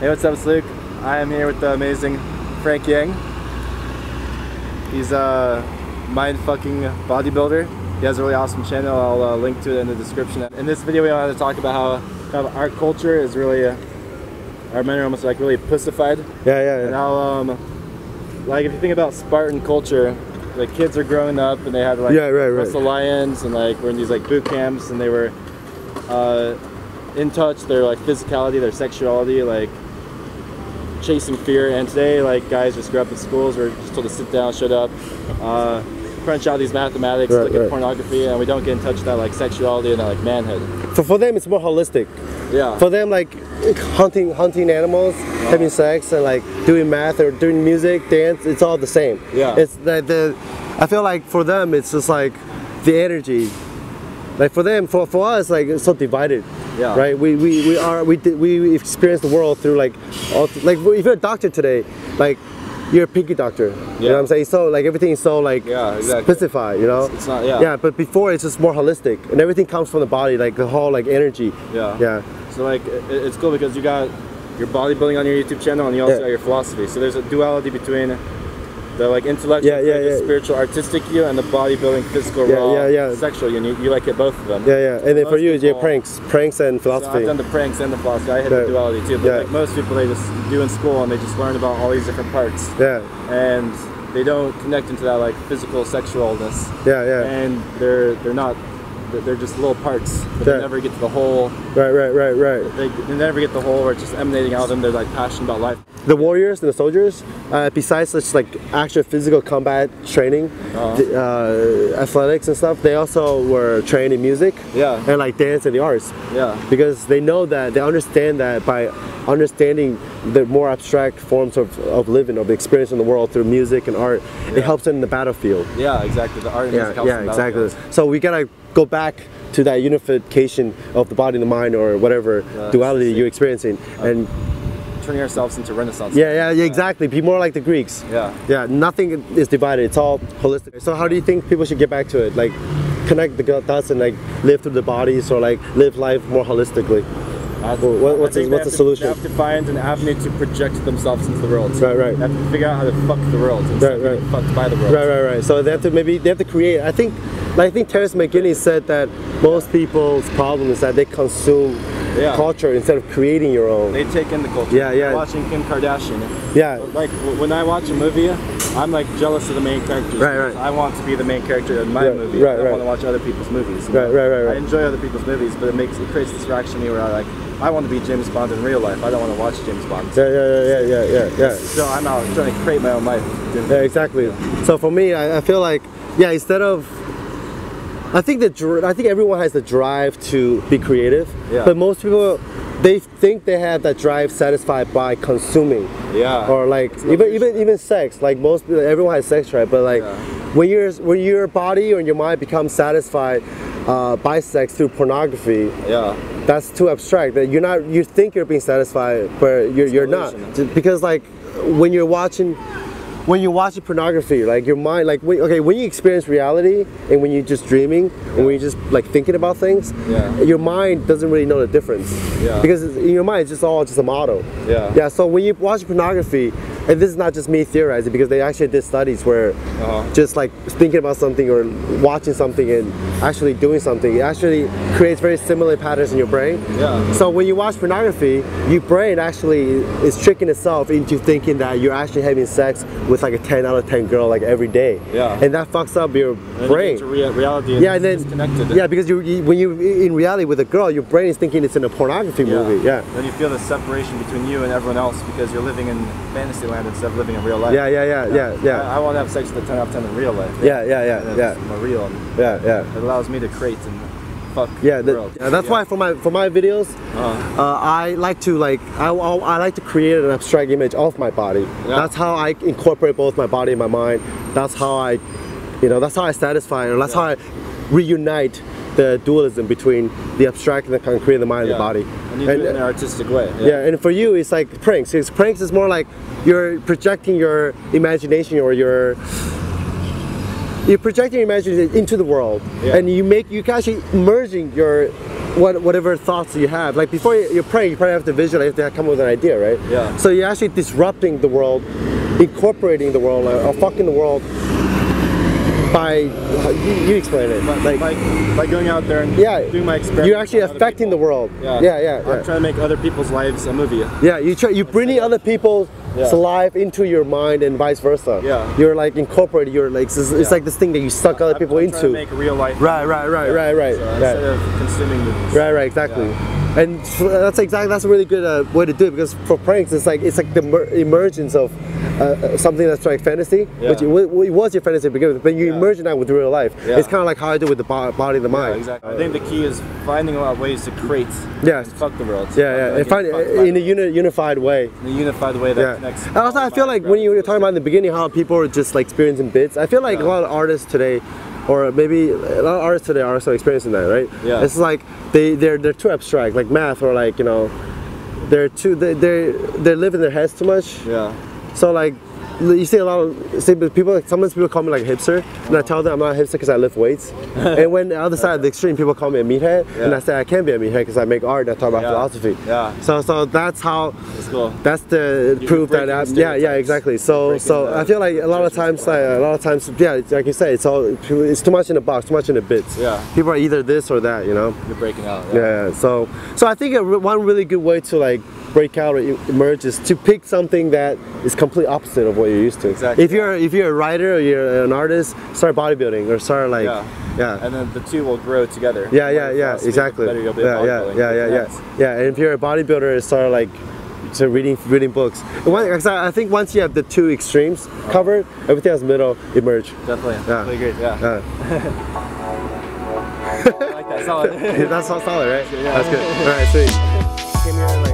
Hey, what's up, it's Luke. I am here with the amazing Frank Yang. He's a mind-fucking bodybuilder. He has a really awesome channel. I'll link to it in the description. In this video, we wanted to talk about how kind of our culture is really, our men are almost like really pussified. Yeah. And how, like if you think about Spartan culture, like kids are growing up and they had like Russell Lions and like were in these like boot camps and they were in touch, their like physicality, their sexuality, like chasing fear. And today, like guys just grow up in schools, we're just told to sit down, shut up, crunch out these mathematics, look at pornography, and we don't get in touch with that like sexuality and that like manhood. For them, it's more holistic. Yeah. For them, like hunting animals, having sex, and like doing math or doing music, dance, it's all the same. Yeah. It's I feel like for them, it's just like the energy. Like for them, for us, like it's so divided. Yeah. Right. We experience the world through like if you're a doctor today, like you're a pinky doctor. You know what I'm saying? So like everything is so like specified. You know. It's not. Yeah. But before it's just more holistic, and everything comes from the body, like the whole like energy. Yeah. So like it's cool because you got your bodybuilding on your YouTube channel, and you also got your philosophy. So there's a duality between the like intellectual, spiritual, artistic you, and the bodybuilding, physical, raw, sexual you. You like it both of them. And then for you, pranks and philosophy. So I've done the pranks and the philosophy. I hit the duality too. But like most people, they just do in school and they just learn about all these different parts. And they don't connect into that like physical sexualness. And they're just little parts, but they never get to the whole. Right. They never get the whole, or it's just emanating out of them. They're like passionate about life. The warriors and the soldiers, besides such like actual physical combat training, athletics and stuff, they also were trained in music and like dance and the arts. Because they know that, they understand that by understanding the more abstract forms of living, of the experience in the world through music and art, it helps them in the battlefield. Exactly. The art and music helps in the battlefield. So we gotta go back to that unification of the body and the mind, or whatever duality you're experiencing, and turning ourselves into Renaissance. Exactly. Be more like the Greeks. Nothing is divided. It's all holistic. So how do you think people should get back to it? Like connect the dots and like live through the bodies, or like live life more holistically? What's the solution? They have to find an avenue to project themselves into the world. They have to figure out how to fuck the world instead of being fucked by the world. So they have to create. I think Terence Mckenna said that most people's problem is that they consume culture instead of creating your own. They take in the culture. Watching Kim Kardashian. Like when I watch a movie, I'm like jealous of the main characters. I want to be the main character in my movie. I don't want to watch other people's movies. I enjoy other people's movies, but it creates this reaction in me where I want to be James Bond in real life. I don't want to watch James Bond. So I'm out trying to create my own life. Exactly. So for me, I feel like instead of I think everyone has the drive to be creative, but most people, they think they have that drive satisfied by consuming, or like even sex. Like everyone has sex drive, but like when your body or your mind becomes satisfied by sex through pornography, that's too abstract. That you think you're being satisfied, but you're not, because like when you're watching pornography, like your mind, like when you experience reality and when you're just dreaming and when you're just like thinking about things, your mind doesn't really know the difference. Because in your mind, it's all just a model. So when you watch pornography, and this is not just me theorizing, because they actually did studies where just like thinking about something or watching something and actually doing something, it actually creates very similar patterns in your brain. So when you watch pornography, your brain actually is tricking itself into thinking that you're actually having sex with like a 10 out of 10 girl like every day. And that fucks up your brain. Reality and then disconnected. Because when you're in reality with a girl, your brain is thinking it's in a pornography movie. Then you feel the separation between you and everyone else because you're living in fantasy land instead of living in real life. I want to have sex with a 10 out of 10 in real life. More real. It allows me to create and fuck the world. That's why for my videos, I like to create an abstract image of my body. That's how I incorporate both my body and my mind. That's how I satisfy, or that's how I reunite the dualism between the abstract and the concrete, the mind and the body. And you do it in an artistic way. And for you, it's like pranks. Pranks is more like you're projecting your imagination, or you're projecting your imagination into the world, and you actually merging your whatever thoughts you have. Like before you're praying, you probably have to visualize, you have to come up with an idea, right? Yeah. So you're actually disrupting the world, incorporating the world, or fucking the world by, you explain it. By going out there and doing my experiments. You're actually affecting the world. Yeah. I'm trying to make other people's lives a movie. Yeah, you're bringing other people's life into your mind and vice versa. Yeah. You're like incorporating, you're like, it's like this thing that you suck other people into. I'm trying to make real life. Right. So instead of consuming movies. Right, exactly. And that's a really good way to do it, because for pranks it's like the emergence of something that's like fantasy, which it was your fantasy to begin with, but you emerge it now with real life. It's kind of like how I do with the body and the mind. Exactly. I think the key is finding a lot of ways to create and fuck the world. And find it in a unified way. In a unified way that connects. And also I feel like when you were talking about in the beginning how people are just like experiencing bits, I feel like a lot of artists today, or maybe a lot of artists today are also experiencing that, right? Yeah. It's like they're too abstract, like math, or like, you know, they live in their heads too much. Yeah. So like you see a lot of people. Sometimes people call me like a hipster, and I tell them I'm not a hipster because I lift weights. And when the other side of the extreme, people call me a meathead, and I say I can't be a meathead because I make art and I talk about philosophy. Yeah. So that's how. That's cool. That's the proof that exactly. So I feel like a lot of times, like you say, it's too much in the box, too much in the bits. Yeah. People are either this or that, you know. You're breaking out. Yeah. So I think one really good way to like break out or emerge is to pick something that is complete opposite of what you're used to. Exactly. If you're a writer or you're an artist, start bodybuilding or start like and then the two will grow together. Exactly. And if you're a bodybuilder, start like reading books. I think once you have the two extremes covered, everything else middle emerge. Definitely. Really great. I like that. Solid. That's solid, right? That's good. All right, sweet. Came here like